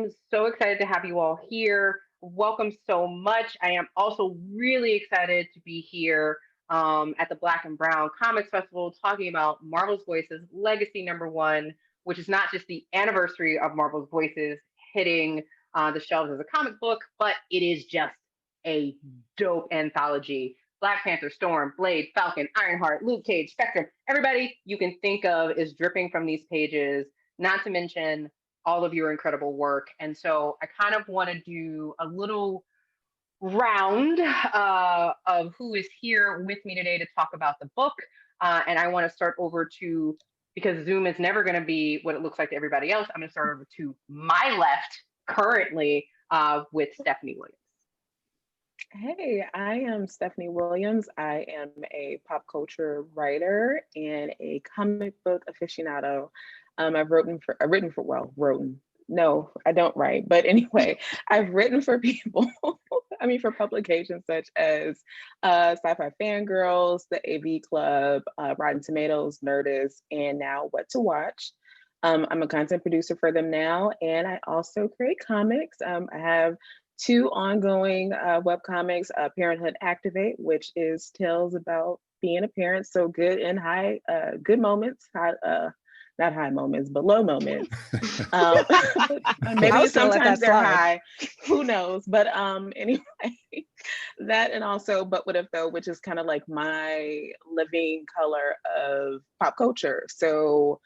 am so excited to have you all here. Welcome so much. I am also really excited to be here at the Black and Brown Comics Festival talking about Marvel's Voices Legacy #1, which is not just the anniversary of Marvel's Voices hitting the shelves as a comic book, but it is just a dope anthology. Black Panther, Storm, Blade, Falcon, Ironheart, Luke Cage, Spectre, everybody you can think of is dripping from these pages, not to mention all of your incredible work. And so I kind of want to do a little round of who is here with me today to talk about the book. And I want to start over to, because Zoom is never going to be what it looks like to everybody else, I'm going to start over to my left currently with Stephanie Williams. Hey, I am Stephanie Williams. I am a pop culture writer and a comic book aficionado. I've written for, no, I don't write, but anyway, I've written for people, for publications such as Sci-Fi Fangirls, the AV Club, Rotten Tomatoes, Nerdist, and now What to Watch. I'm a content producer for them now, and I also create comics. I have 2 ongoing webcomics, Parenthood Activate, which is tales about being a parent, so good and high, good moments, not high moments, but low moments. Maybe sometimes they're high, who knows? But anyway, that, and also But What If Though, which is kind of like my living color of pop culture. So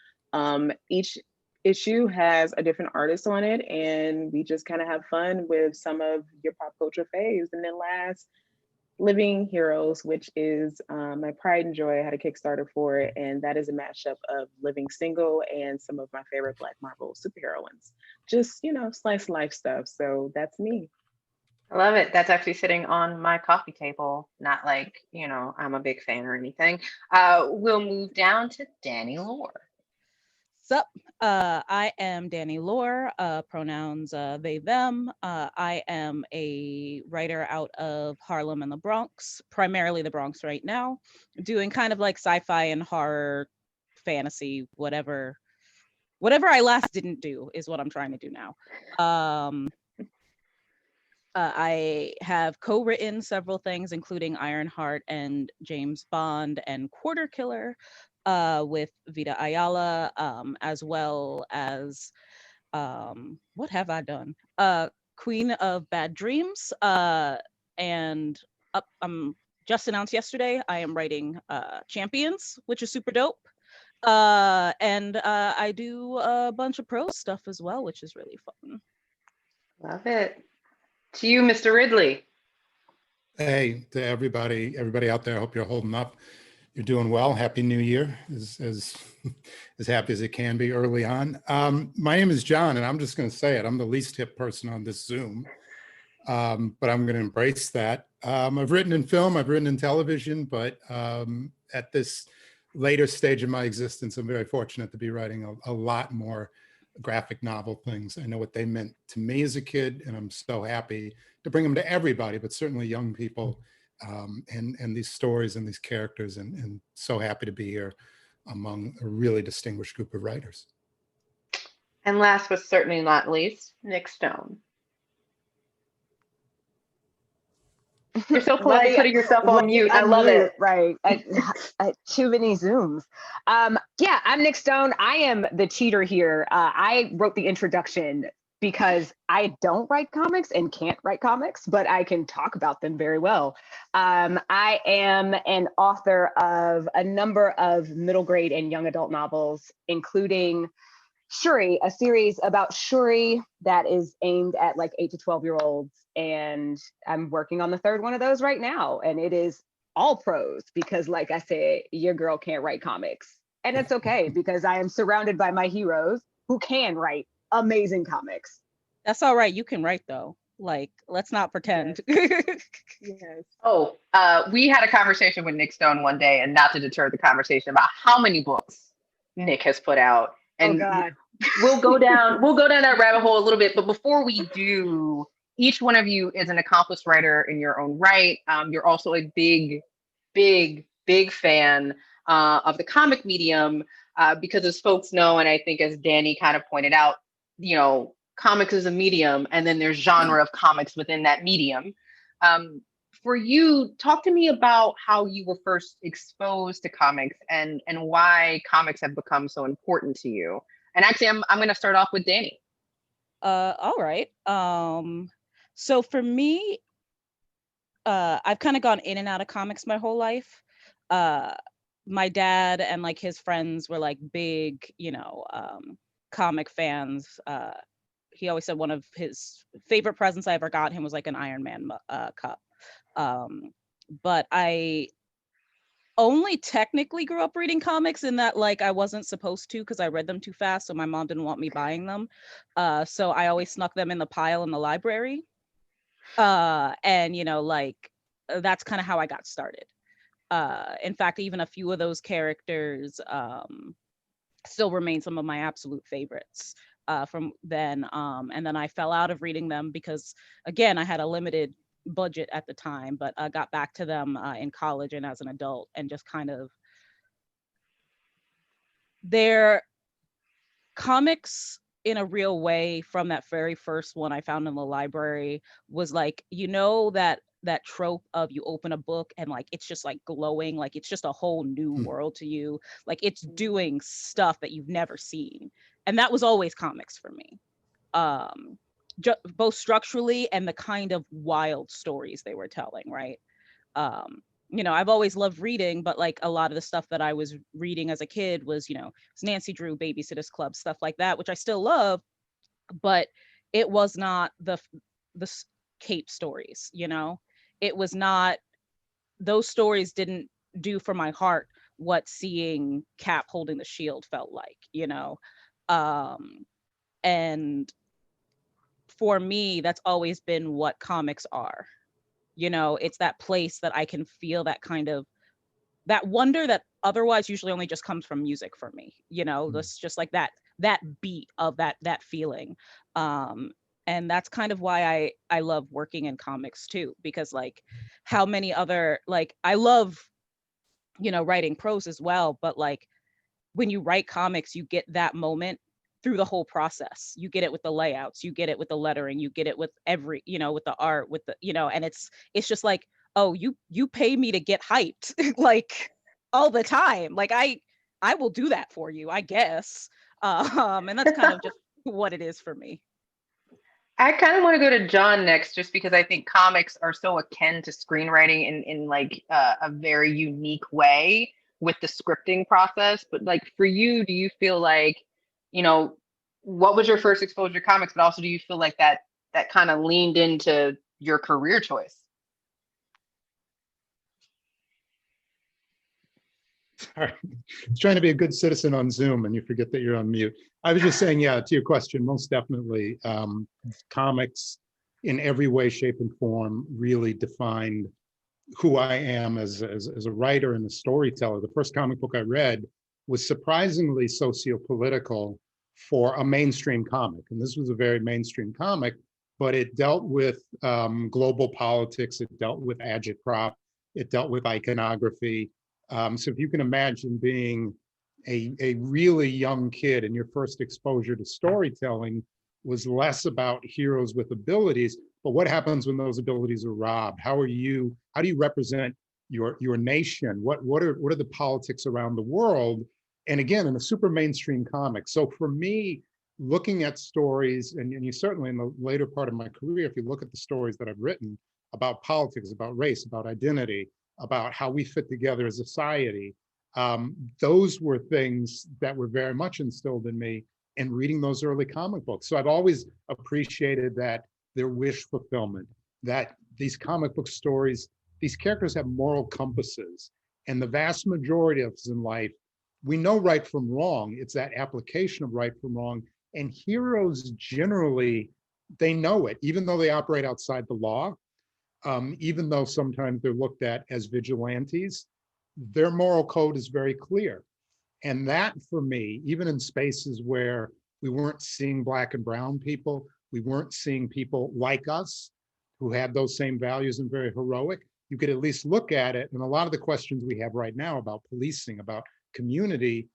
each issue has a different artist on it, and we just kind of have fun with some of your pop culture faves. And then last, Living Heroes, which is my pride and joy. I had a Kickstarter for it, and that is a mashup of Living Single and some of my favorite Black Marvel superheroines. Just, slice of life stuff. So that's me. I love it. That's actually sitting on my coffee table. Not like, I'm a big fan or anything. We'll move down to Danny Lore. Sup, I am Danny Lore, pronouns they, them. I am a writer out of Harlem and the Bronx, primarily the Bronx right now, doing kind of like sci-fi and horror, fantasy, whatever I last didn't do is what I'm trying to do now. I have co-written several things, including Ironheart and James Bond and Quarter Killer, with Vita Ayala, as well as, what have I done? Queen of Bad Dreams, and just announced yesterday, I am writing Champions, which is super dope. And I do a bunch of prose stuff as well, which is really fun. Love it. To you, Mr. Ridley. Hey, to everybody out there, I hope you're holding up. You're doing well. Happy New Year, as happy as it can be early on. My name is John, and I'm just going to say it. I'm the least hip person on this Zoom, but I'm going to embrace that. I've written in film, I've written in television, but at this later stage of my existence, I'm very fortunate to be writing a lot more graphic novel things. I know what they meant to me as a kid, and I'm so happy to bring them to everybody, but certainly young people. And these stories and these characters, and so happy to be here among a really distinguished group of writers. And last but certainly not least, Nic Stone. You're so polite putting yourself on mute. I love it. Right. Too many Zooms. Yeah, I'm Nic Stone. I am the cheater here. I wrote the introduction because I don't write comics and can't write comics, but I can talk about them very well. I am an author of a number of middle grade and young adult novels, including Shuri, a series about Shuri that is aimed at like 8 to 12-year-olds. And I'm working on the 3rd one of those right now. And it is all prose because, like I said, your girl can't write comics. And it's okay because I am surrounded by my heroes who can write amazing comics. That's all right. You can write though. Like, let's not pretend. Yes. Oh, we had a conversation with Nic Stone one day, and not to deter the conversation, about how many books Nic has put out. And we'll go down that rabbit hole a little bit. But before we do, each one of you is an accomplished writer in your own right. You're also a big fan of the comic medium, because as folks know, and I think as Danny kind of pointed out, comics as a medium, and then there's genre of comics within that medium. For you, talk to me about how you were first exposed to comics and why comics have become so important to you. And actually, I'm going to start off with Danny. All right. So for me, I've kind of gone in and out of comics my whole life. My dad and like his friends were like big, comic fans. He always said one of his favorite presents I ever got him was like an Iron Man cup. But I only technically grew up reading comics in that like I wasn't supposed to because I read them too fast, so my mom didn't want me buying them. So I always snuck them in the pile in the library. And that's kind of how I got started. In fact, even a few of those characters still remain some of my absolute favorites from then. And then I fell out of reading them because, again, I had a limited budget at the time, but I got back to them in college and as an adult, and just kind of their comics in a real way from that very first one I found in the library was like, that trope of you open a book and like it's just like glowing, like it's just a whole new world to you, like it's doing stuff that you've never seen. And that was always comics for me, both structurally and the kind of wild stories they were telling, right? I've always loved reading, but like a lot of the stuff that I was reading as a kid was, Nancy Drew, Babysitter's Club, stuff like that, which I still love, but it was not the cape stories, it was not, those stories didn't do for my heart what seeing Cap holding the shield felt like, and for me, that's always been what comics are. It's that place that I can feel that kind of, that wonder that otherwise usually only just comes from music for me, that's just like that beat of that feeling. And that's kind of why I love working in comics too, because like how many other, like I love, writing prose as well, but like when you write comics, you get that moment through the whole process. You get it with the layouts, you get it with the lettering, you get it with every, with the art, with the, and it's just like, oh, you pay me to get hyped like all the time. Like I will do that for you, I guess. And that's kind of just what it is for me. I kind of want to go to John next, just because I think comics are so akin to screenwriting in like a very unique way with the scripting process. But like for you, do you feel like, what was your first exposure to comics, but also do you feel like that kind of leaned into your career choice? Sorry, it's trying to be a good citizen on Zoom and you forget that you're on mute. I was just saying, yeah, to your question, most definitely comics in every way, shape, and form really defined who I am as a writer and a storyteller. The first comic book I read was surprisingly socio-political for a mainstream comic. And this was a very mainstream comic, but it dealt with global politics, it dealt with agitprop, it dealt with iconography. So if you can imagine being a really young kid and your first exposure to storytelling was less about heroes with abilities, but what happens when those abilities are robbed? How do you represent your nation? What are the politics around the world? And again, in a super mainstream comic. So for me, looking at stories, and you certainly in the later part of my career, if you look at the stories that I've written about politics, about race, about identity, about how we fit together as a society, those were things that were very much instilled in me in reading those early comic books. So I've always appreciated that their wish fulfillment, that these comic book stories, these characters have moral compasses. And the vast majority of us in life, we know right from wrong. It's that application of right from wrong. And heroes generally, they know it, even though they operate outside the law. Even though sometimes they're looked at as vigilantes, their moral code is very clear. And that for me, even in spaces where we weren't seeing Black and brown people, we weren't seeing people like us who had those same values and very heroic, you could at least look at it. And a lot of the questions we have right now about policing, about community,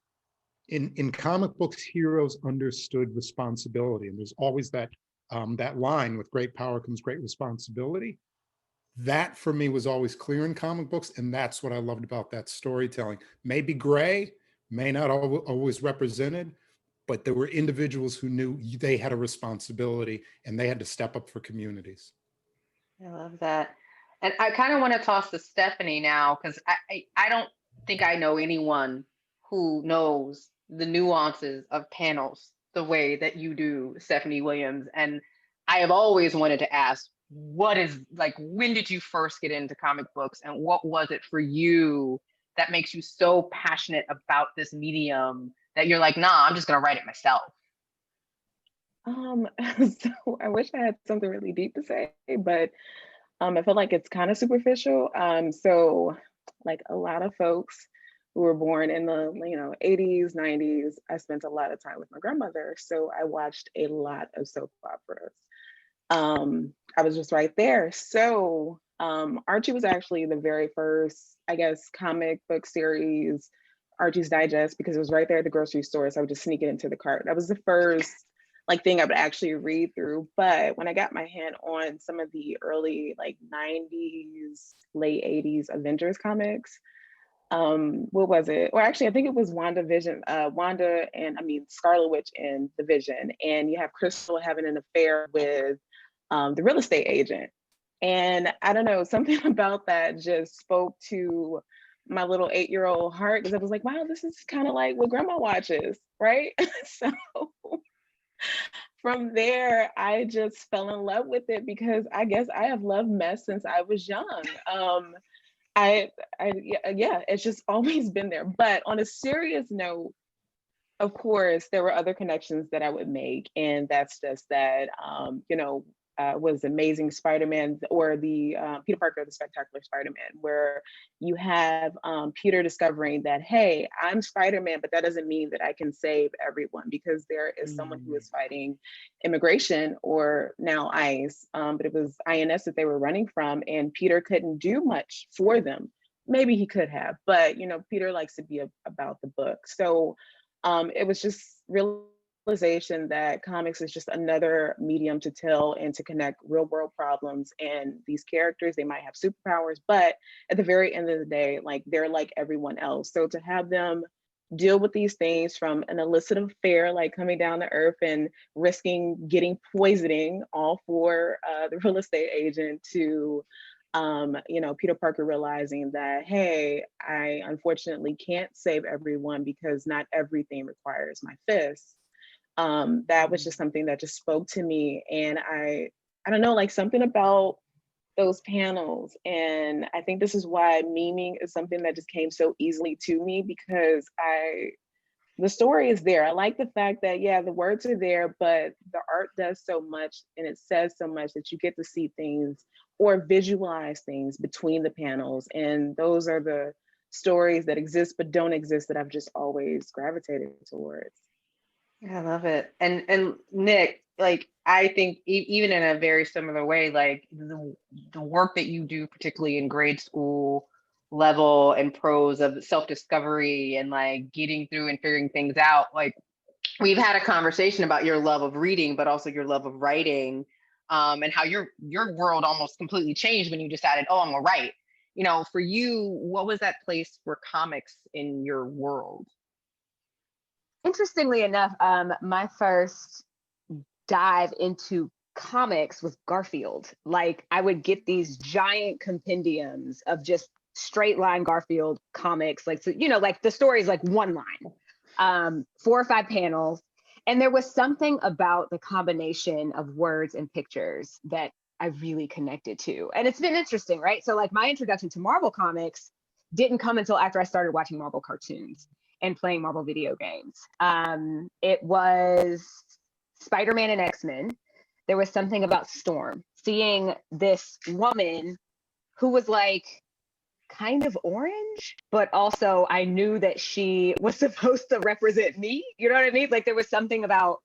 in comic books, heroes understood responsibility, and there's always that that line, with great power comes great responsibility. That for me was always clear in comic books, and that's what I loved about that storytelling. Maybe gray, may not always represented, but there were individuals who knew they had a responsibility and they had to step up for communities. I love that. And I kind of want to toss to Stephanie now, because I don't think I know anyone who knows the nuances of panels the way that you do, Stephanie Williams. And I have always wanted to ask, what is, like, when did you first get into comic books, and what was it for you that makes you so passionate about this medium that you're like, nah, I'm just gonna write it myself? So I wish I had something really deep to say, but I feel like it's kind of superficial. So like a lot of folks who were born in the 80s, 90s, I spent a lot of time with my grandmother. So I watched a lot of soap operas. I was just right there. So Archie was actually the very first, I guess, comic book series, Archie's Digest, because it was right there at the grocery store. So I would just sneak it into the cart. That was the first thing I would actually read through. But when I got my hand on some of the early 90s, late 80s Avengers comics, what was it? Or actually, I think it was Wanda and Scarlet Witch and the Vision. And you have Crystal having an affair with the real estate agent. And I don't know, something about that just spoke to my little 8-year-old heart, because I was like, wow, this is kind of like what grandma watches, right? So from there, I just fell in love with it, because I guess I have loved mess since I was young. Yeah, it's just always been there. But on a serious note, of course, there were other connections that I would make, and that's just that, was Amazing Spider-Man, or the Peter Parker, the Spectacular Spider-Man, where you have Peter discovering that, hey, I'm Spider-Man, but that doesn't mean that I can save everyone, because there is someone who is fighting immigration, or now ICE, but it was INS that they were running from, and Peter couldn't do much for them. Maybe he could have, but Peter likes to be about the book. So it was just realization that comics is just another medium to tell and to connect real world problems. And these characters, they might have superpowers, but at the very end of the day, they're like everyone else. So to have them deal with these things, from an illicit affair, coming down to earth and risking getting poisoning, all for the real estate agent, to Peter Parker realizing that, hey, I unfortunately can't save everyone, because not everything requires my fists. That was just something that just spoke to me. And I don't know, something about those panels. And I think this is why memeing is something that just came so easily to me, because the story is there. I like the fact that, yeah, the words are there, but the art does so much and it says so much that you get to see things or visualize things between the panels. And those are the stories that exist but don't exist that I've just always gravitated towards. I love it. And Nic, I think even in a very similar way, the work that you do, particularly in grade school level and prose, of self-discovery and getting through and figuring things out, we've had a conversation about your love of reading, but also your love of writing, and how your world almost completely changed when you decided, oh, I'm gonna write. For you, what was that place for comics in your world? Interestingly enough, my first dive into comics was Garfield. I would get these giant compendiums of just straight line Garfield comics, the stories one line, 4 or 5 panels. And there was something about the combination of words and pictures that I really connected to. And it's been interesting, right? So my introduction to Marvel comics didn't come until after I started watching Marvel cartoons and playing Marvel video games. It was Spider-Man and X-Men. There was something about Storm, seeing this woman who was kind of orange, but also I knew that she was supposed to represent me. You know what I mean? There was something about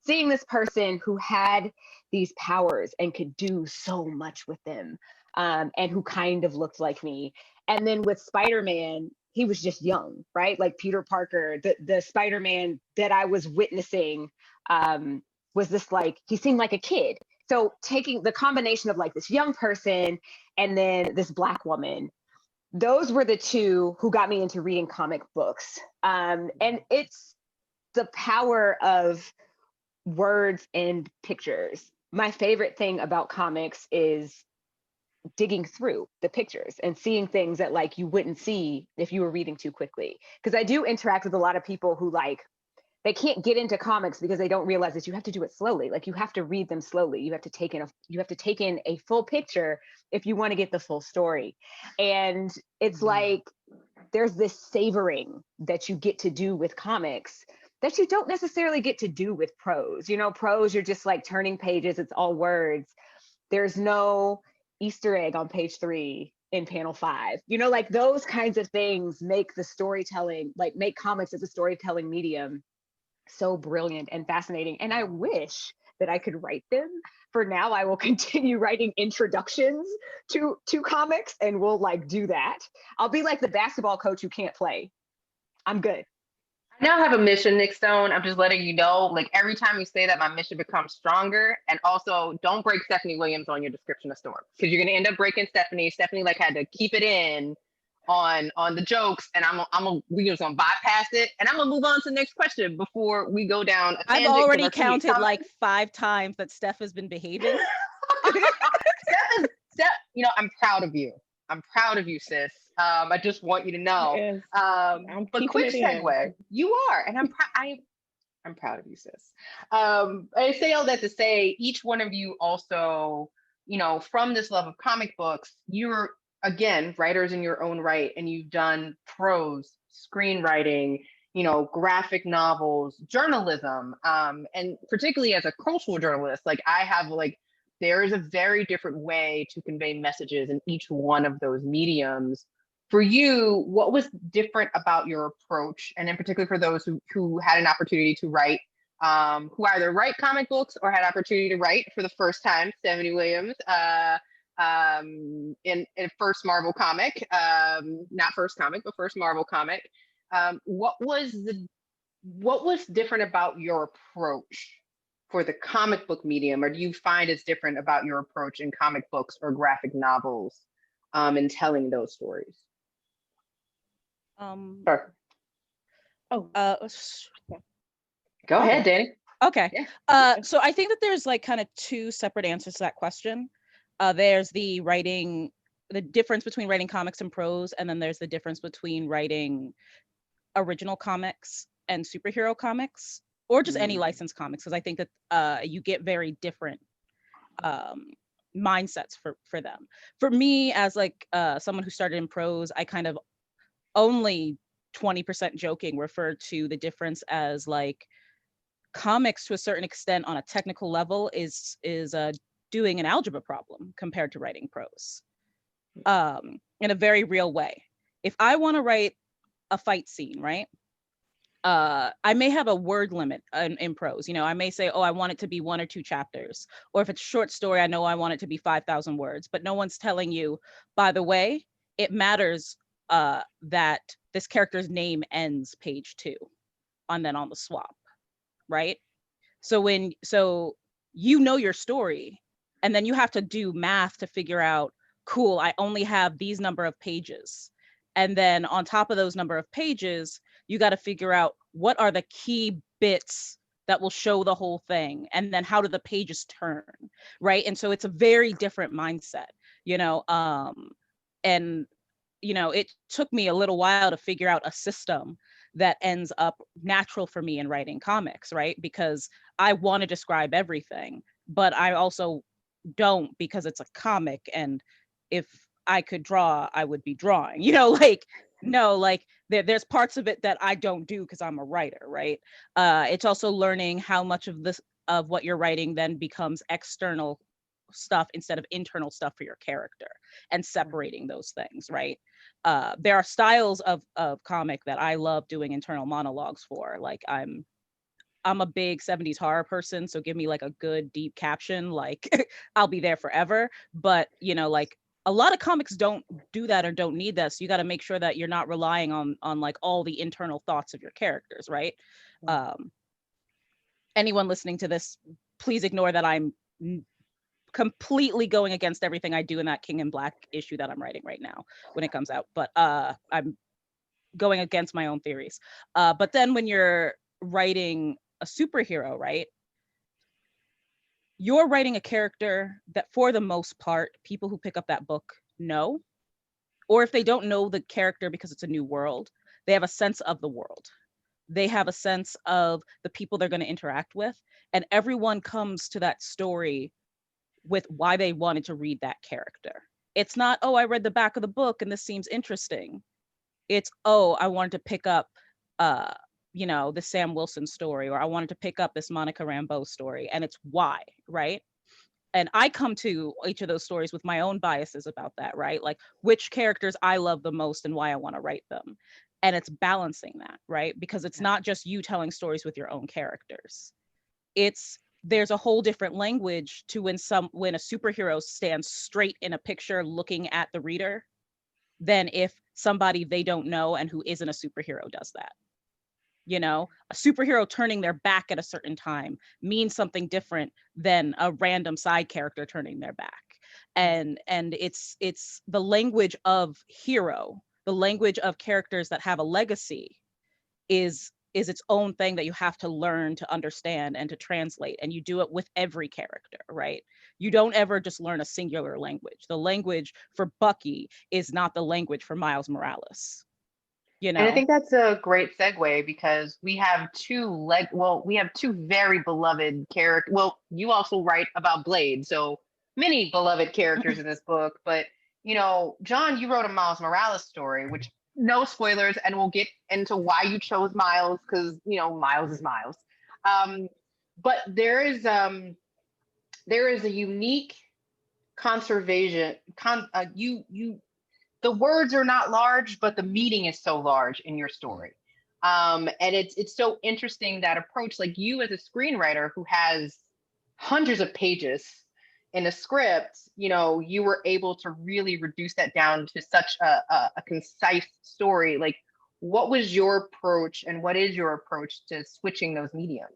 seeing this person who had these powers and could do so much with them, and who kind of looked like me. And then with Spider-Man, he was just young, right? Like Peter Parker, the Spider-Man that I was witnessing was this like, he seemed like a kid. So taking the combination of like this young person and then this Black woman, those were the two who got me into reading comic books. And it's the power of words and pictures. My favorite thing about comics is digging through the pictures and seeing things that like you wouldn't see if you were reading too quickly. Because I do interact with a lot of people who like, they can't get into comics because they don't realize that you have to do it slowly. Like you have to read them slowly. You have to take in a full picture if you want to get the full story. And it's like there's this savoring that you get to do with comics that you don't necessarily get to do with prose. You know, prose, you're just like turning pages, it's all words. There's no Easter egg on page 3 in panel 5. You know, like those kinds of things make the storytelling, like make comics as a storytelling medium so brilliant and fascinating. And I wish that I could write them. For now, I will continue writing introductions to comics, and we'll like do that. I'll be like the basketball coach who can't play. I'm good. I now have a mission, Nic Stone. I'm just letting you know, like every time you say that, my mission becomes stronger. And also, don't break Stephanie Williams on your description of Storm, because you're gonna end up breaking Stephanie. Stephanie like had to keep it in on the jokes, and we just gonna bypass it, and I'm gonna move on to the next question before we go down a tangent. I've already counted like 5 times that Steph has been behaving. Steph, you know, I'm proud of you. I'm proud of you, sis. I just want you to know. But quick segue, you are, and I'm proud of you, sis. I say all that to say, each one of you also, you know, from this love of comic books, you're again writers in your own right, and you've done prose, screenwriting, you know, graphic novels, journalism, and particularly as a cultural journalist, like I have like, there is a very different way to convey messages in each one of those mediums. For you, what was different about your approach? And in particular for those who had an opportunity to write, who either write comic books or had opportunity to write for the first time, Stephanie Williams, in first Marvel comic, not first comic, but first Marvel comic. What was different about your approach for the comic book medium, or do you find it's different about your approach in comic books or graphic novels in telling those stories? Sure. Go ahead, Danny. Okay. Yeah. So I think that there's like kind of 2 separate answers to that question. There's the difference between writing comics and prose, and then there's the difference between writing original comics and superhero comics, or just any licensed comics, because I think that you get very different mindsets for them. For me, as like someone who started in prose, I kind of only 20% joking refer to the difference as like comics to a certain extent on a technical level is doing an algebra problem compared to writing prose in a very real way. If I want to write a fight scene, right? I may have a word limit in prose. You know, I may say, oh, I want it to be 1 or 2 chapters. Or if it's a short story, I know I want it to be 5,000 words, but no one's telling you, by the way, it matters that this character's name ends page 2 and then on the swap, right? So you know your story, and then you have to do math to figure out, cool, I only have these number of pages. And then on top of those number of pages, you got to figure out what are the key bits that will show the whole thing. And then how do the pages turn, right? And so it's a very different mindset, you know, and, you know, it took me a little while to figure out a system that ends up natural for me in writing comics, right? Because I want to describe everything, but I also don't, because it's a comic, and if I could draw, I would be drawing, you know, like, no, like there's parts of it that I don't do because I'm a writer, right? It's also learning how much of what you're writing then becomes external stuff instead of internal stuff for your character, and separating those things, right? There are styles of comic that I love doing internal monologues for. Like I'm a big 70s horror person, so give me like a good deep caption, like I'll be there forever. But you know, like A lot of comics don't do that or don't need that. So you got to make sure that you're not relying on like all the internal thoughts of your characters, right? Anyone listening to this, please ignore that I'm completely going against everything I do in that King in Black issue that I'm writing right now when it comes out. But I'm going against my own theories. But then when you're writing a superhero, right? You're writing a character that for the most part, people who pick up that book know, or if they don't know the character because it's a new world, they have a sense of the world. They have a sense of the people they're going to interact with. And everyone comes to that story with why they wanted to read that character. It's not, oh, I read the back of the book and this seems interesting. It's, oh, I wanted to pick up you know, the Sam Wilson story, or I wanted to pick up this Monica Rambeau story, and it's why, right? And I come to each of those stories with my own biases about that, right? Like which characters I love the most and why I want to write them. And it's balancing that, right? Because it's not just you telling stories with your own characters. There's a whole different language to when a superhero stands straight in a picture looking at the reader than if somebody they don't know and who isn't a superhero does that. You know, a superhero turning their back at a certain time means something different than a random side character turning their back. And it's the language of hero, the language of characters that have a legacy is its own thing that you have to learn to understand and to translate. And you do it with every character, right? You don't ever just learn a singular language. The language for Bucky is not the language for Miles Morales. You know? And I think that's a great segue because we have two very beloved characters. Well, you also write about Blade, so many beloved characters in this book. But you know, John, you wrote a Miles Morales story, which no spoilers, and we'll get into why you chose Miles because you know Miles is Miles. But there is a unique conservation. The words are not large, but the meaning is so large in your story. And it's so interesting, that approach, like you as a screenwriter who has hundreds of pages in a script, you know, you were able to really reduce that down to such a concise story. Like, what was your approach and what is your approach to switching those mediums?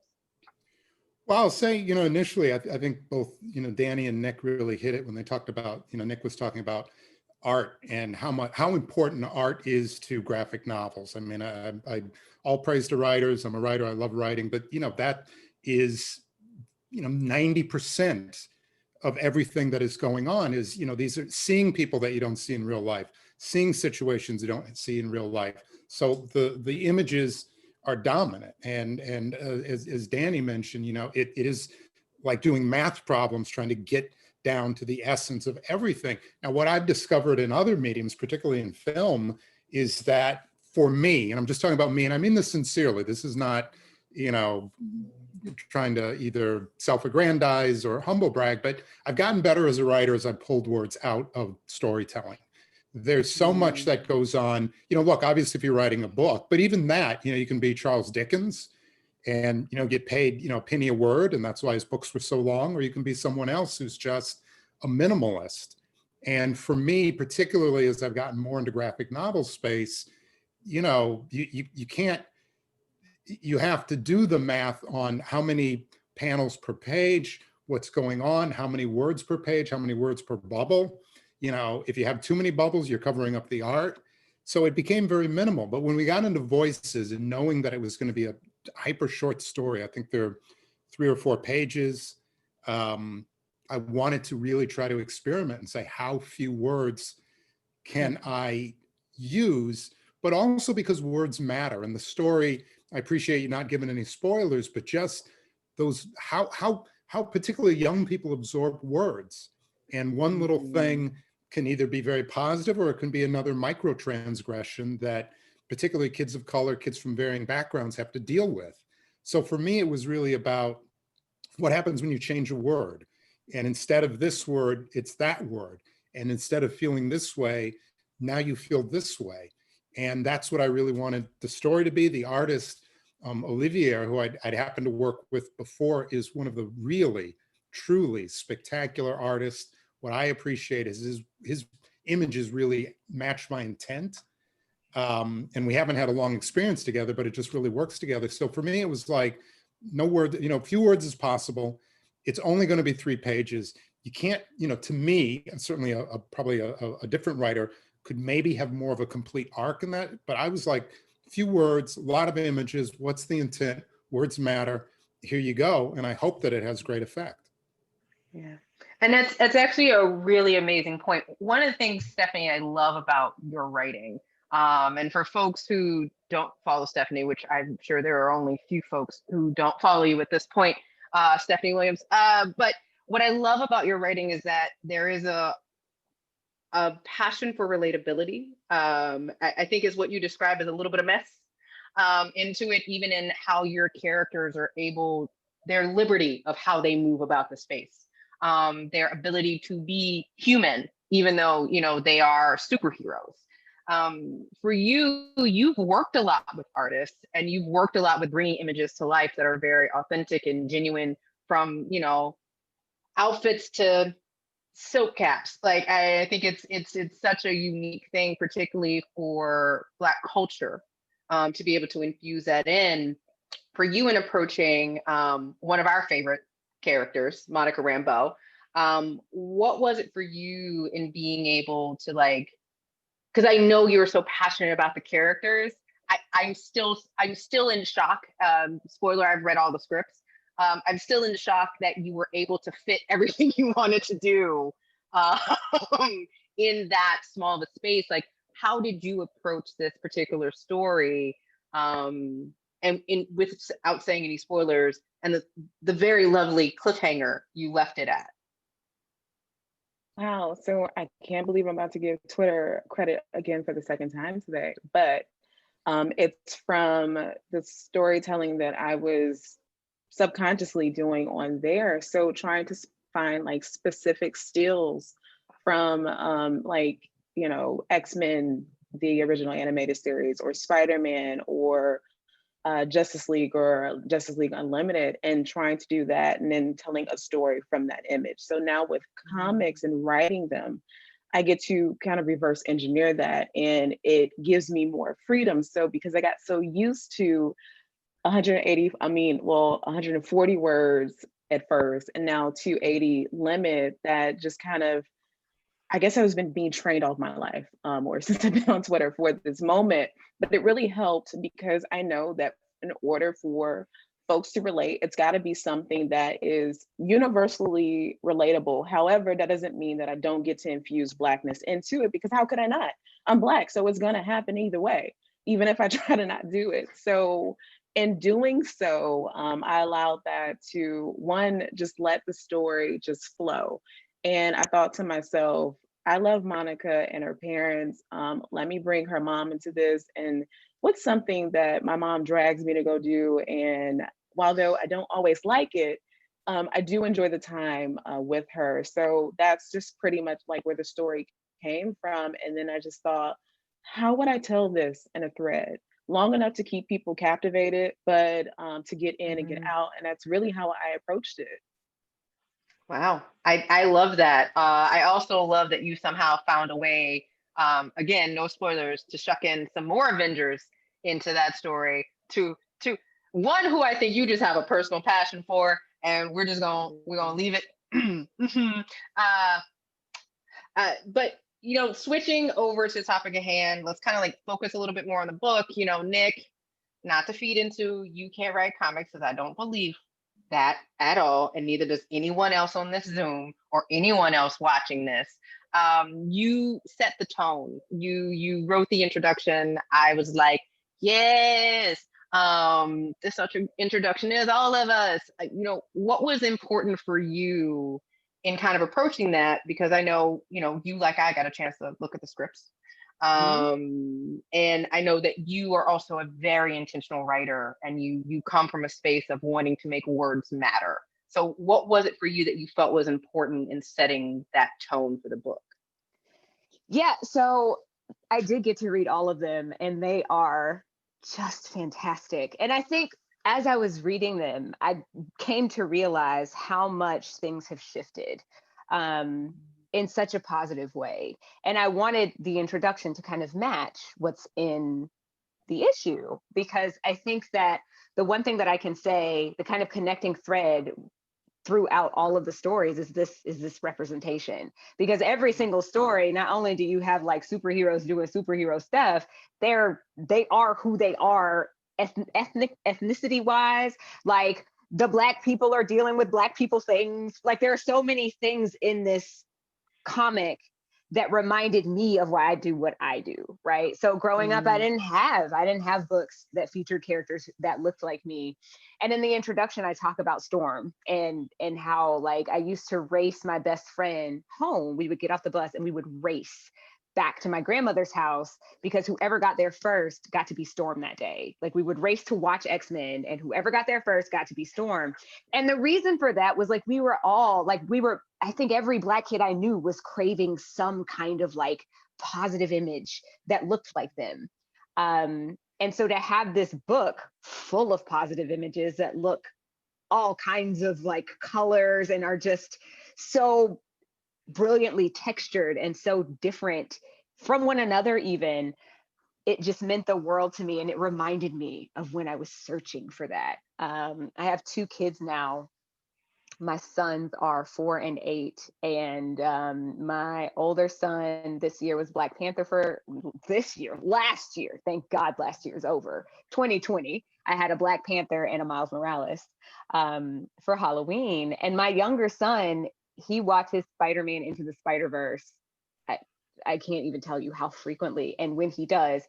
Well, I'll say, you know, initially, I think both, you know, Danny and Nick really hit it when they talked about, you know, Nick was talking about art and how important art is to graphic novels. I mean, I all praise to writers. I'm a writer. I love writing, but you know, that is, you know, 90% of everything that is going on is, you know, these are seeing people that you don't see in real life, seeing situations you don't see in real life. So the images are dominant. And as Danny mentioned, you know, it is like doing math problems, trying to get down to the essence of everything. Now, what I've discovered in other mediums, particularly in film, is that for me, and I'm just talking about me, and I mean this sincerely, this is not, you know, trying to either self-aggrandize or humble brag, but I've gotten better as a writer as I've pulled words out of storytelling. There's so much that goes on, you know, look, obviously if you're writing a book, but even that, you know, you can be Charles Dickens and, you know, get paid, you know, a penny a word, and that's why his books were so long, or you can be someone else who's just a minimalist. And for me, particularly as I've gotten more into graphic novel space, you know, you can't, you have to do the math on how many panels per page, what's going on, how many words per page, how many words per bubble. You know, if you have too many bubbles, you're covering up the art. So it became very minimal. But when we got into voices and knowing that it was going to be a hyper short story, I think there are 3 or 4 pages, I wanted to really try to experiment and say, how few words can I use? But also because words matter. And the story, I appreciate you not giving any spoilers, but just those, how particularly young people absorb words. And one little thing can either be very positive or it can be another micro-transgression that particularly kids of color, kids from varying backgrounds have to deal with. So for me, it was really about what happens when you change a word. And instead of this word, it's that word. And instead of feeling this way, now you feel this way. And that's what I really wanted the story to be. The artist, Olivier, who I'd happened to work with before, is one of the really, truly spectacular artists. What I appreciate is images really match my intent. And we haven't had a long experience together, but it just really works together. So for me, it was like, no word, few words as possible. It's only going to be 3 pages. You can't, to me, and certainly probably a different writer could maybe have more of a complete arc in that. But I was like, few words, a lot of images. What's the intent? Words matter. Here you go. And I hope that it has great effect. Yeah. And that's actually a really amazing point. One of the things, Stephanie, I love about your writing, and for folks who don't follow Stephanie, which I'm sure there are only a few folks who don't follow you at this point, Stephanie Williams. But what I love about your writing is that there is a passion for relatability. I think is what you describe as a little bit of mess into it, even in how your characters are able, their liberty of how they move about the space, their ability to be human, even though, they are superheroes. For you, you've worked a lot with artists, and you've worked a lot with bringing images to life that are very authentic and genuine, from, outfits to silk caps. Like, I think it's such a unique thing, particularly for Black culture, to be able to infuse that in. For you, in approaching one of our favorite characters, Monica Rambeau, what was it for you in being able to, like, because I know you were so passionate about the characters. I'm still in shock. Spoiler, I've read all the scripts. I'm still in shock that you were able to fit everything you wanted to do in that small of a space. Like, how did you approach this particular story? And without saying any spoilers, and the very lovely cliffhanger you left it at. Wow, so I can't believe I'm about to give Twitter credit again for the second time today, but it's from the storytelling that I was subconsciously doing on there. So trying to find like specific stills from X-Men, the original animated series, or Spider-Man, or Justice League, or Justice League Unlimited, and trying to do that and then telling a story from that image. So now with comics and writing them, I get to kind of reverse engineer that, and it gives me more freedom. So because I got so used to 140 words at first, and now 280 limit, that just kind of, I guess I was been being trained all my life, or since I've been on Twitter for this moment, but it really helped because I know that in order for folks to relate, it's got to be something that is universally relatable. However, that doesn't mean that I don't get to infuse Blackness into it, because how could I not? I'm Black, so it's gonna happen either way, even if I try to not do it. So in doing so, I allowed that to, one, just let the story just flow. And I thought to myself, I love Monica and her parents. Let me bring her mom into this. And what's something that my mom drags me to go do? And while though I don't always like it, I do enjoy the time with her. So that's just pretty much like where the story came from. And then I just thought, how would I tell this in a thread? Long enough to keep people captivated, but to get in and get out. And that's really how I approached it. Wow, I love that. I also love that you somehow found a way, again, no spoilers, to shuck in some more Avengers into that story, to one who I think you just have a personal passion for, and we're gonna leave it. But switching over to the topic at hand, let's kind of like focus a little bit more on the book. Nic, not to feed into you can't write comics, because I don't believe that at all, and neither does anyone else on this Zoom or anyone else watching this. You set the tone. You wrote the introduction. I was like, yes, this such an introduction is all of us. What was important for you in kind of approaching that? Because I know, you, like I, got a chance to look at the scripts. And I know that you are also a very intentional writer, and you come from a space of wanting to make words matter. So what was it for you that you felt was important in setting that tone for the book? Yeah, so I did get to read all of them, and they are just fantastic. And I think as I was reading them, I came to realize how much things have shifted. in such a positive way. And I wanted the introduction to kind of match what's in the issue, because I think that the one thing that I can say, the kind of connecting thread throughout all of the stories is this representation. Because every single story, not only do you have like superheroes doing superhero stuff, they are who they are ethnicity wise. Like the Black people are dealing with Black people things. Like there are so many things in this comic that reminded me of why I do what I do, right? So growing up, I didn't have books that featured characters that looked like me. And in the introduction, I talk about Storm and how like I used to race my best friend home. We would get off the bus and we would race back to my grandmother's house, because whoever got there first got to be Storm that day. Like we would race to watch X-Men, and whoever got there first got to be Storm. And the reason for that was like I think every Black kid I knew was craving some kind of like positive image that looked like them. And so to have this book full of positive images that look all kinds of like colors and are just so brilliantly textured and so different from one another, even, it just meant the world to me. And it reminded me of when I was searching for that. I have 2 kids now. My sons are 4 and 8, and my older son this year was Black Panther for last year, thank God last year is over, 2020. I had a Black Panther and a Miles Morales for Halloween. And my younger son, he watches Spider-Man Into the Spider-Verse. I can't even tell you how frequently. And when he does,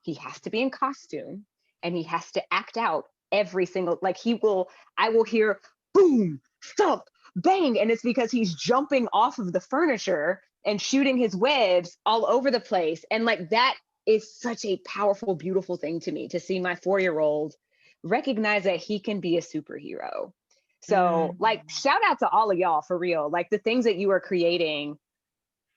he has to be in costume and he has to act out every single, like I will hear boom, thump, bang. And it's because he's jumping off of the furniture and shooting his webs all over the place. And like, that is such a powerful, beautiful thing to me, to see my 4-year-old recognize that he can be a superhero. So like, shout out to all of y'all for real. Like the things that you are creating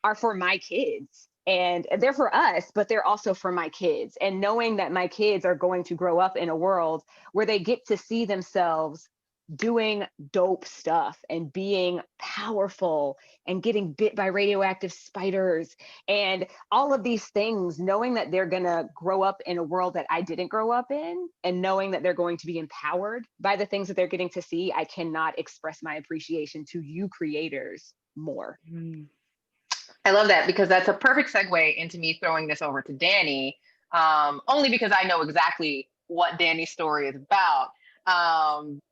are for my kids, and they're for us, but they're also for my kids. And knowing that my kids are going to grow up in a world where they get to see themselves doing dope stuff and being powerful and getting bit by radioactive spiders and all of these things, knowing that they're going to grow up in a world that I didn't grow up in, and knowing that they're going to be empowered by the things that they're getting to see, I cannot express my appreciation to you creators more. I love that, because that's a perfect segue into me throwing this over to Danny, only because I know exactly what Danny's story is about,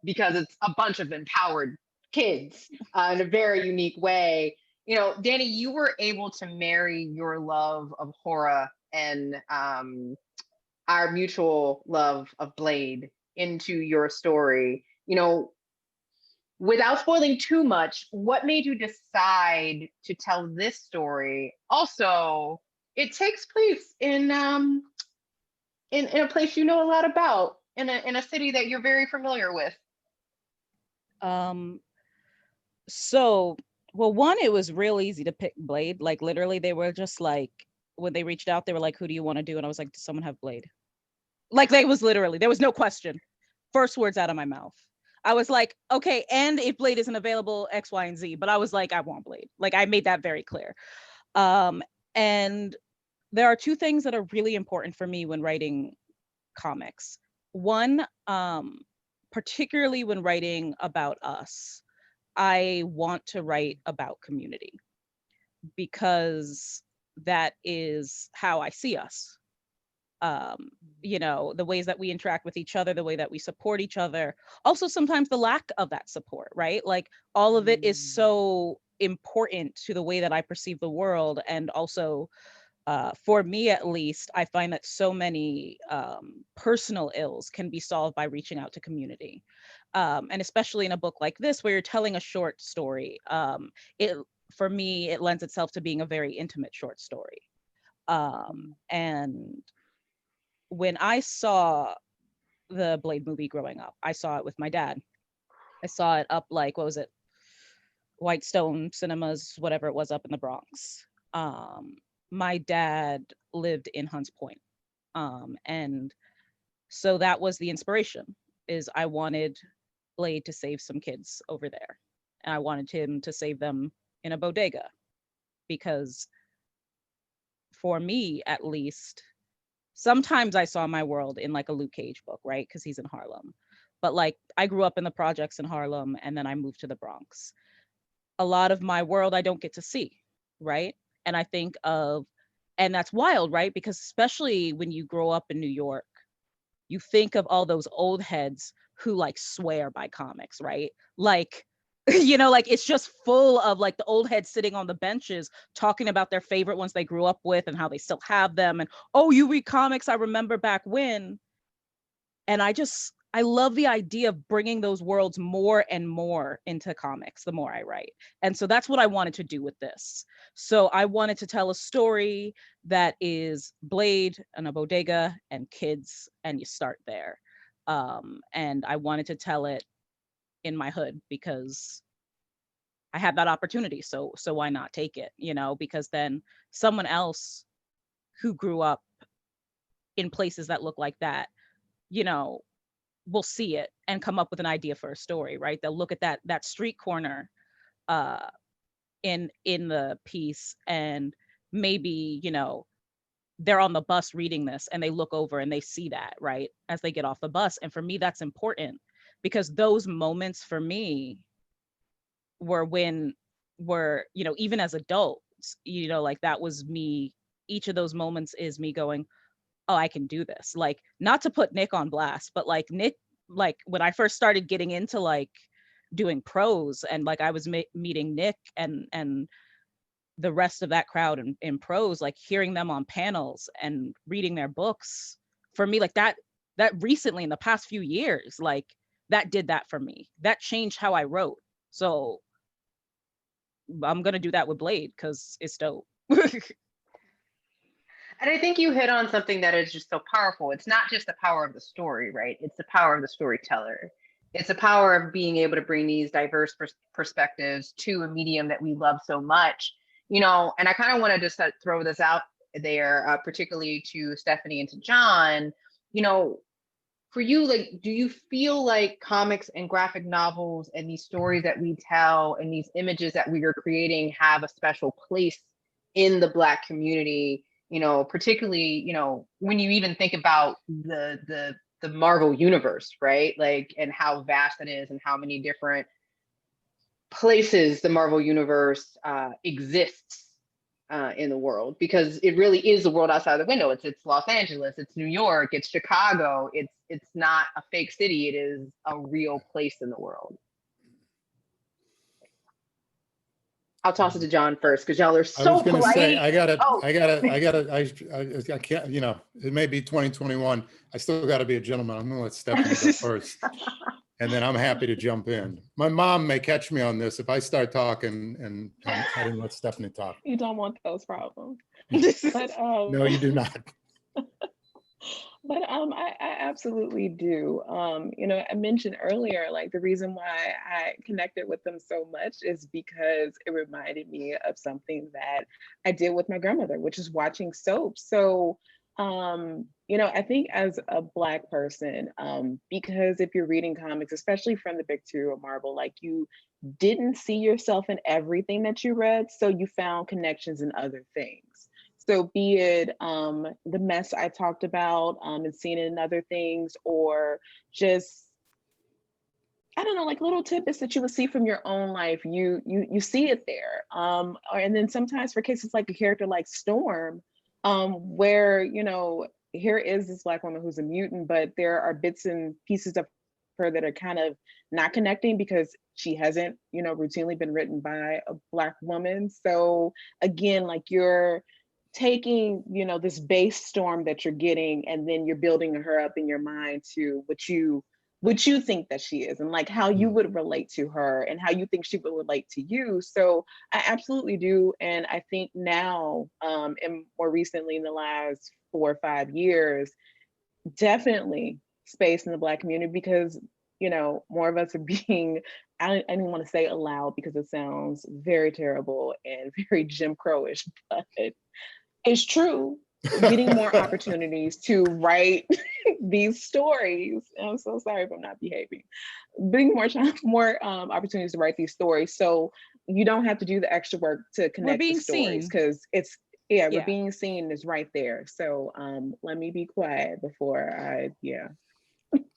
because it's a bunch of empowered kids in a very unique way. You know, Danny, you were able to marry your love of horror and our mutual love of Blade into your story. You know, without spoiling too much, what made you decide to tell this story? Also, it takes place in a place you know a lot about, in a city that you're very familiar with. So, well, one, it was real easy to pick Blade. Like literally, they were just like, when they reached out, they were like, "Who do you want to do?" And I was like, "Does someone have Blade?" Like, they was literally, there was no question. First words out of my mouth. I was like, okay, and if Blade isn't available, X, Y, and Z. But I was like, I want Blade. Like, I made that very clear. And there are 2 things that are really important for me when writing comics. One, particularly when writing about us, I want to write about community, because that is how I see us. You know, the ways that we interact with each other, the way that we support each other, also sometimes the lack of that support, right? Like all of it is so important to the way that I perceive the world. And also, for me at least, I find that so many personal ills can be solved by reaching out to community. And especially in a book like this, where you're telling a short story, for me, it lends itself to being a very intimate short story. And when I saw the Blade movie growing up, I saw it with my dad. I saw it up like, what was it? White Stone Cinemas, whatever it was, up in the Bronx. My dad lived in Hunts Point. And so that was the inspiration, is I wanted Blade to save some kids over there. And I wanted him to save them in a bodega. because for me, at least, sometimes I saw my world in like a Luke Cage book, right? Because he's in Harlem. But like I grew up in the projects in Harlem and then I moved to the Bronx. A lot of my world I don't get to see, right? And I think of, and that's wild, right? Because especially when you grow up in New York, you think of all those old heads who like swear by comics, right? Like, you know, like it's just full of like the old heads sitting on the benches talking about their favorite ones they grew up with and how they still have them. And, oh, you read comics, I remember back when. And I love the idea of bringing those worlds more and more into comics the more I write. And so that's what I wanted to do with this. So I wanted to tell a story that is Blade and a bodega and kids, and you start there. And I wanted to tell it in my hood because I had that opportunity. So why not take it, you know, because then someone else who grew up in places that look like that, you know, will see it and come up with an idea for a story, right? They'll look at that street corner in the piece, and maybe, you know, they're on the bus reading this and they look over and they see that, right, as they get off the bus. And for me, that's important because those moments for me were, you know, even as adults, you know, like that was me. Each of those moments is me going, oh, I can do this. Like, not to put Nic on blast, but like Nic, like when I first started getting into like doing prose and like I was meeting Nic and the rest of that crowd in prose, like hearing them on panels and reading their books, for me, like that recently in the past few years, like that did that for me. That changed how I wrote. So I'm gonna do that with Blade because it's dope. And I think you hit on something that is just so powerful. It's not just the power of the story, right? It's the power of the storyteller. It's the power of being able to bring these diverse perspectives to a medium that we love so much. You know, and I kind of want to just throw this out there, particularly to Stephanie and to John. You know, for you, like, do you feel like comics and graphic novels and these stories that we tell and these images that we are creating have a special place in the Black community? You know, particularly, you know, when you even think about the Marvel universe, right? Like, and how vast it is and how many different places the Marvel universe exists in the world, because it really is the world outside the window. It's Los Angeles, it's New York, it's Chicago. It's not a fake city. It is a real place in the world. I'll toss it to John first because y'all are so I was going to say, polite. I can't, you know, it may be 2021. I still got to be a gentleman. I'm going to let Stephanie go first. And then I'm happy to jump in. My mom may catch me on this if I start talking and I didn't let Stephanie talk. You don't want those problems. But, no, you do not. But I absolutely do. You know, I mentioned earlier, like the reason why I connected with them so much is because it reminded me of something that I did with my grandmother, which is watching soaps. So, you know, I think as a Black person, because if you're reading comics, especially from the big two or Marvel, like you didn't see yourself in everything that you read, so you found connections in other things. So be it the mess I talked about and seeing it in other things, or just, I don't know, like little tidbits that you would see from your own life, you see it there. And then sometimes for cases like a character like Storm, where, you know, here is this Black woman who's a mutant, but there are bits and pieces of her that are kind of not connecting because she hasn't, you know, routinely been written by a Black woman. So again, like you're taking, you know, this base Storm that you're getting, and then you're building her up in your mind to what you think that she is, and like how you would relate to her and how you think she would relate to you. So I absolutely do. And I think now, and more recently in the last 4 or 5 years, definitely space in the Black community, because, you know, more of us are being, I don't want to say allowed because it sounds very terrible and very Jim Crow-ish, but it's true, getting more opportunities to write these stories. I'm so sorry if I'm not behaving. Getting more opportunities to write these stories. So you don't have to do the extra work to connect the being stories, seen. because it's, yeah, we're Yeah. being seen is right there. So let me be quiet before I, yeah.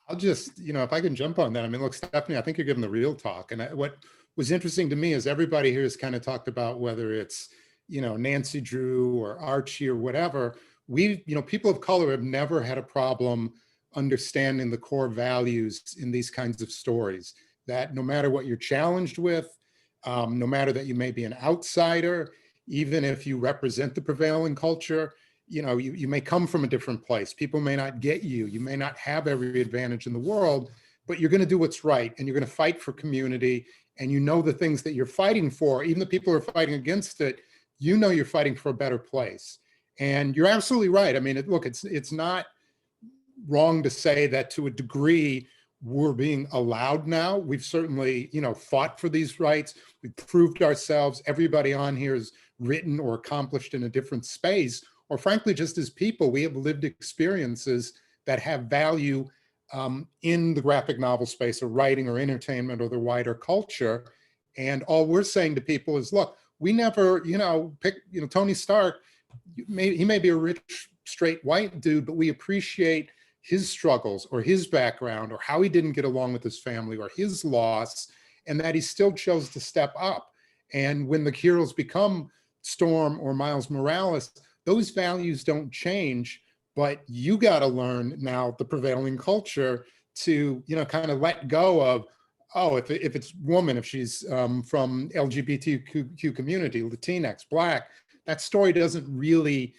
I'll just, if I can jump on that. I mean, look, Stephanie, I think you're giving the real talk. And what was interesting to me is everybody here has kind of talked about whether it's, Nancy Drew or Archie or whatever. People of color have never had a problem understanding the core values in these kinds of stories, that no matter what you're challenged with, no matter that you may be an outsider, even if you represent the prevailing culture, you may come from a different place. People may not get you. You may not have every advantage in the world, but you're going to do what's right, and you're going to fight for community. And the things that you're fighting for, even the people who are fighting against it, you're fighting for a better place. And you're absolutely right. I mean, look, it's not wrong to say that to a degree we're being allowed now. We've certainly, fought for these rights. We've proved ourselves. Everybody on here is written or accomplished in a different space, or frankly, just as people, we have lived experiences that have value in the graphic novel space or writing or entertainment or the wider culture. And all we're saying to people is, look, we never, pick, Tony Stark, he may be a rich, straight white dude, but we appreciate his struggles or his background or how he didn't get along with his family or his loss, and that he still chose to step up. And when the heroes become Storm or Miles Morales, those values don't change, but you got to learn now the prevailing culture to, kind of let go of, oh, if it's woman, if she's from LGBTQ community, Latinx, Black, that story doesn't really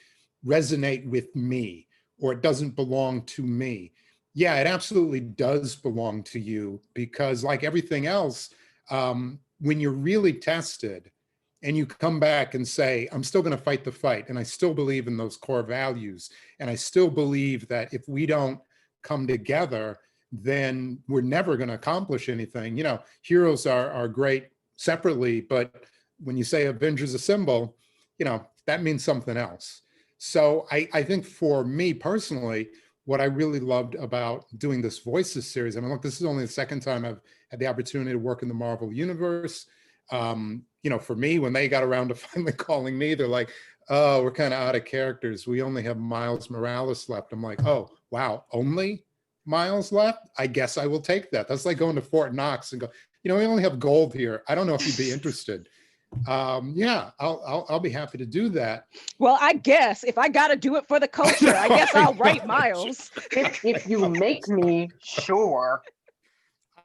resonate with me, or it doesn't belong to me. Yeah, it absolutely does belong to you, because like everything else, when you're really tested and you come back and say, I'm still going to fight the fight, and I still believe in those core values, and I still believe that if we don't come together, then we're never going to accomplish anything. Heroes are great separately, but when you say Avengers Assemble, that means something else. So I think for me personally, what I really loved about doing this Voices series, I mean, look, this is only the second time I've had the opportunity to work in the Marvel Universe. For me, when they got around to finally calling me, they're like, oh, we're kind of out of characters. We only have Miles Morales left. I'm like, oh, wow, only Miles left? I guess I will take that. That's like going to Fort Knox and go, we only have gold here. I don't know if you'd be interested. Yeah, I'll be happy to do that. Well, I guess if I got to do it for the culture, I guess I'll write Miles. If you make me, sure.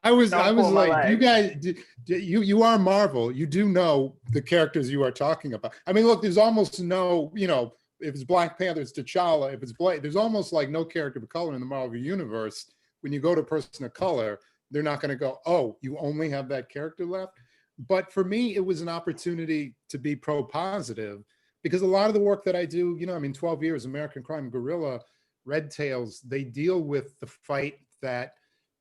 I was like, you guys, you are Marvel. You do know the characters you are talking about. I mean, look, there's almost no, if it's Black Panther, it's T'Challa. If it's Blade, there's almost like no character of color in the Marvel universe. When you go to a person of color, they're not going to go, oh, you only have that character left. But for me, it was an opportunity to be pro-positive, because a lot of the work that I do, 12 years, American Crime Guerrilla, Red Tails, they deal with the fight that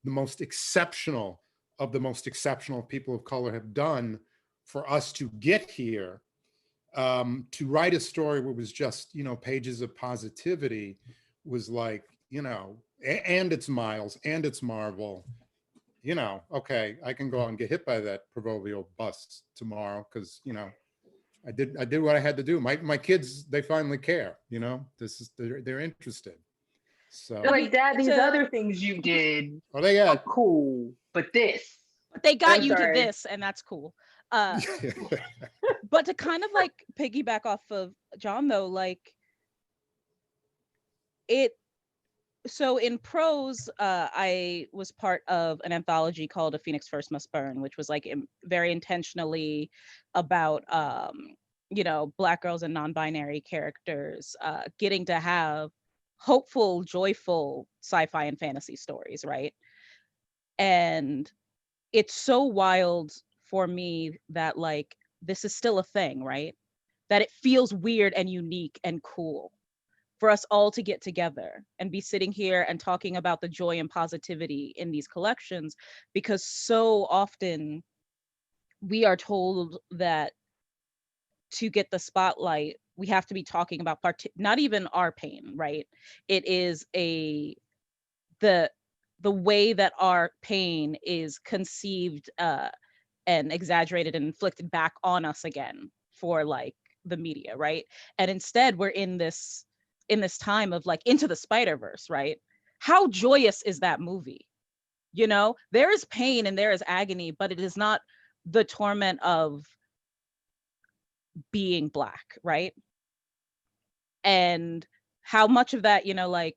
the most exceptional of the most exceptional people of color have done for us to get here. To write a story where it was just, pages of positivity was like, and it's Miles and it's Marvel. Okay, I can go out and get hit by that proverbial bus tomorrow because, I did what I had to do. My kids, they finally care, they're interested. So they're like, Dad, these other things you did are cool, but this. But they got you to this, and that's cool. But to kind of like piggyback off of John though, like so in prose, I was part of an anthology called A Phoenix First Must Burn, which was like very intentionally about, Black girls and non-binary characters getting to have hopeful, joyful sci-fi and fantasy stories, right? And it's so wild for me that like, this is still a thing, right? That it feels weird and unique and cool for us all to get together and be sitting here and talking about the joy and positivity in these collections, because so often we are told that to get the spotlight, we have to be talking about not even our pain, right? It is the way that our pain is conceived and exaggerated and inflicted back on us again for like the media, right? And instead we're in this time of like Into the Spider-Verse, right? How joyous is that movie? You know, there is pain and there is agony, but it is not the torment of being Black, right? And how much of that, you know, like,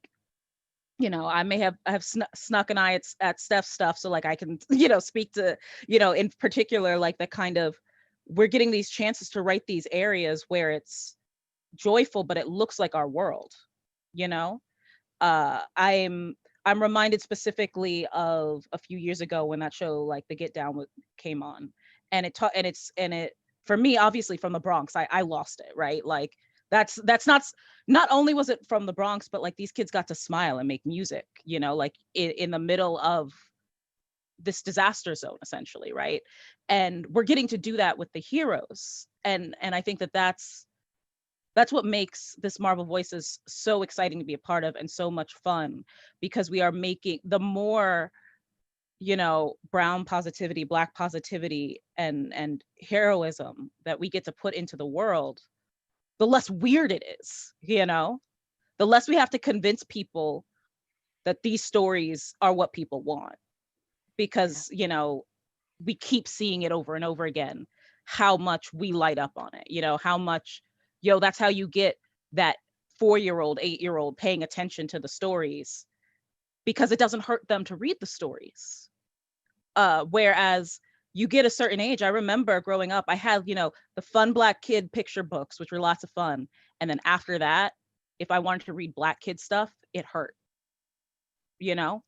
you know, I may have snuck an eye at Steph's stuff, so like I can, you know, speak to, you know, in particular, like the kind of, we're getting these chances to write these areas where it's joyful, but it looks like our world, you know. I'm reminded specifically of a few years ago when that show, like The Get Down, came on, and it for me, obviously from the Bronx, I lost it, right? Like that's not only was it from the Bronx, but like these kids got to smile and make music, you know, like in the middle of this disaster zone, essentially, right? And we're getting to do that with the heroes, and I think that's what makes this Marvel Voices so exciting to be a part of and so much fun, because we are making, the more, you know, brown positivity, Black positivity, and heroism that we get to put into the world, the less weird it is, you know, the less we have to convince people that these stories are what people want, because, you know, we keep seeing it over and over again, how much we light up on it, you know, how much, that's how you get that 4-year-old, 8-year-old paying attention to the stories, because it doesn't hurt them to read the stories. Whereas you get a certain age, I remember growing up, I had, you know, the fun Black kid picture books, which were lots of fun. And then after that, if I wanted to read Black kid stuff, it hurt, you know?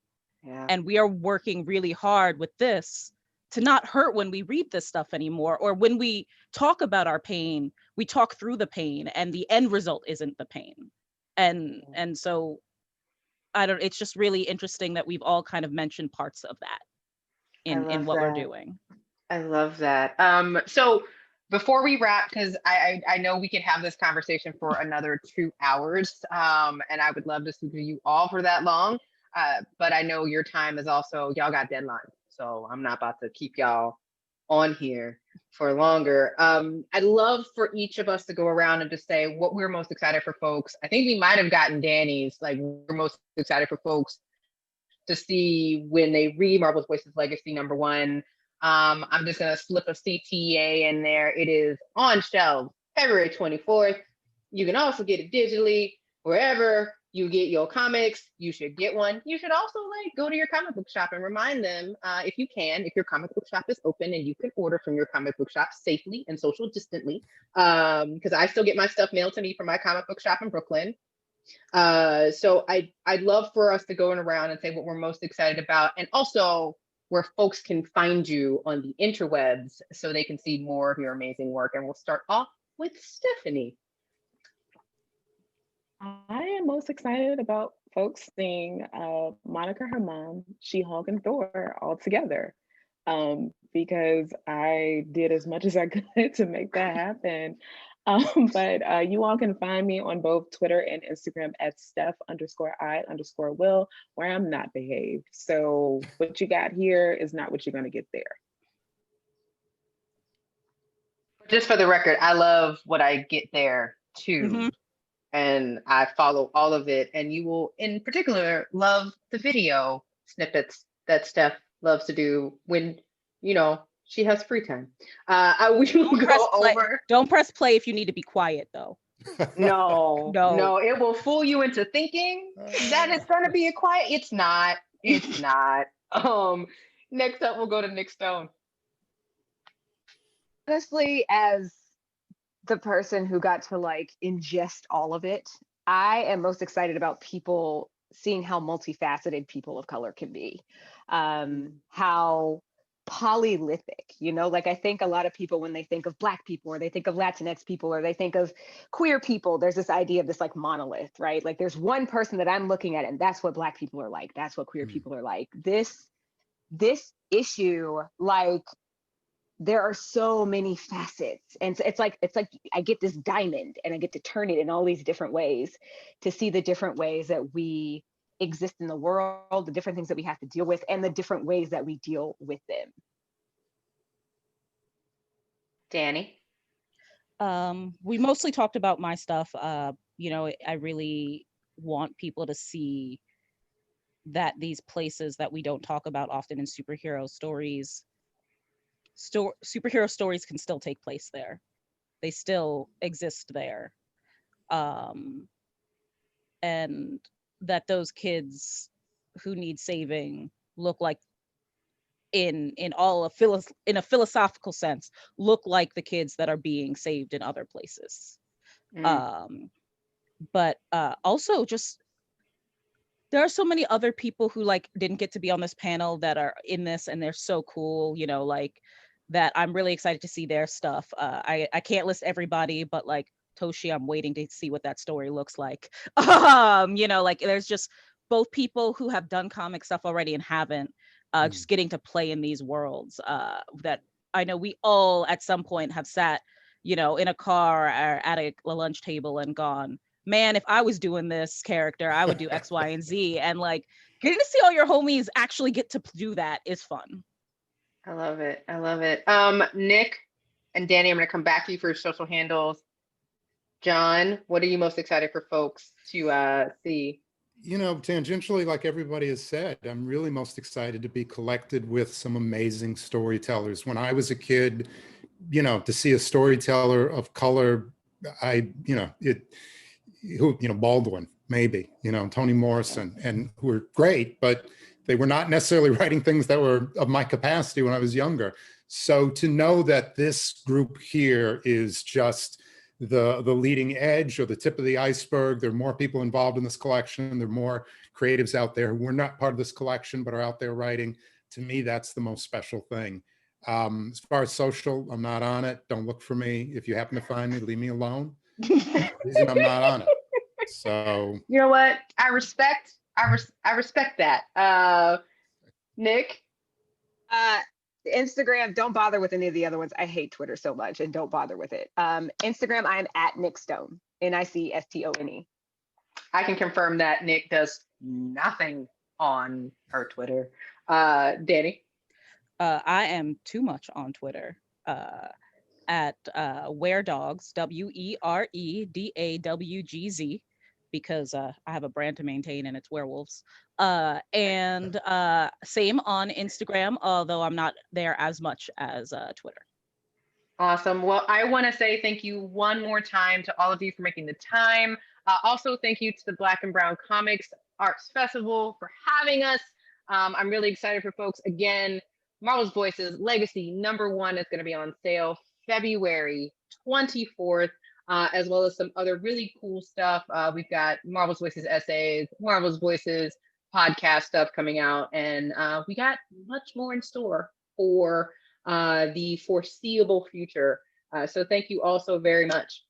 Yeah. And we are working really hard with this to not hurt when we read this stuff anymore, or when we talk about our pain, we talk through the pain and the end result isn't the pain. And so it's just really interesting that we've all kind of mentioned parts of that in what we're doing. I love that. So before we wrap, because I know we could have this conversation for another 2 hours, and I would love to speak to you all for that long. But I know your time is also, y'all got deadlines, so I'm not about to keep y'all on here for longer. I'd love for each of us to go around and just say what we're most excited for folks. I think we might have gotten Danny's, like we're most excited for folks to see when they read Marvel's Voices Legacy #1. I'm just gonna slip a CTA in there. It is on shelves February 24th. You can also get it digitally wherever you get your comics. You should get one. You should also like go to your comic book shop and remind them, if you can, if your comic book shop is open and you can order from your comic book shop safely and social distantly, because I still get my stuff mailed to me from my comic book shop in Brooklyn. So I'd love for us to go around and say what we're most excited about, and also where folks can find you on the interwebs so they can see more of your amazing work. And we'll start off with Stephanie. I am most excited about folks seeing Monica, her mom, She-Hulk, and Thor all together, because I did as much as I could to make that happen. But you all can find me on both Twitter and Instagram at Steph_I_Will, where I'm not behaved. So what you got here is not what you're going to get there. Just for the record, I love what I get there too. Mm-hmm. And I follow all of it. And you will, in particular, love the video snippets that Steph loves to do when, you know, she has free time. We will go over. Don't press play if you need to be quiet, though. No, it will fool you into thinking that it's going to be a quiet. It's not. It's not. Next up, we'll go to Nic Stone. Honestly, as the person who got to like ingest all of it, I am most excited about people seeing how multifaceted people of color can be, how polylythic, you know, like I think a lot of people, when they think of Black people or they think of Latinx people or they think of queer people, there's this idea of this like monolith, right? Like there's one person that I'm looking at and that's what Black people are like, that's what queer people are like. This issue, like there are so many facets, and it's like I get this diamond and I get to turn it in all these different ways to see the different ways that we exist in the world, the different things that we have to deal with, and the different ways that we deal with them. Danny? We mostly talked about my stuff. You know, I really want people to see that these places that we don't talk about often in superhero stories, superhero stories can still take place there. They still exist there. Um, and that those kids who need saving look like in all of in a philosophical sense, look like the kids that are being saved in other places. But also just there are so many other people who like didn't get to be on this panel that are in this, and they're so cool, you know, like that I'm really excited to see their stuff. I can't list everybody, but like Toshi, I'm waiting to see what that story looks like. You know, like there's just both people who have done comic stuff already and haven't, just getting to play in these worlds that I know we all at some point have sat, you know, in a car or at a lunch table and gone, man, if I was doing this character, I would do X, Y, and Z. And like getting to see all your homies actually get to do that is fun. I love it. I love it. Nic and Danny, I'm going to come back to you for your social handles. John, what are you most excited for folks to see? You know, tangentially, like everybody has said, I'm really most excited to be collected with some amazing storytellers. When I was a kid, you know, to see a storyteller of color, Baldwin, maybe, you know, Toni Morrison, and who were great, but they were not necessarily writing things that were of my capacity when I was younger. So to know that this group here is just the leading edge or the tip of the iceberg, there are more people involved in this collection, there are more creatives out there who are not part of this collection but are out there writing. To me, that's the most special thing. As far as social, I'm not on it. Don't look for me. If you happen to find me, leave me alone. Reason I'm not on it. So you know what? I respect that. Nic? Instagram, don't bother with any of the other ones. I hate Twitter so much, and don't bother with it. Instagram, I'm at Nic Stone, NICSTONE. I can confirm that Nic does nothing on her Twitter. Danny? I am too much on Twitter at WereDawgz, WEREDAWGZ, because I have a brand to maintain and it's werewolves. And same on Instagram, although I'm not there as much as Twitter. Awesome. Well, I want to say thank you one more time to all of you for making the time. Also, thank you to the Black and Brown Comics Arts Festival for having us. I'm really excited for folks. Again, Marvel's Voices Legacy #1 is going to be on sale February 24th, as well as some other really cool stuff. We've got Marvel's Voices essays, Marvel's Voices podcast stuff coming out, and we got much more in store for the foreseeable future. So thank you all so very much.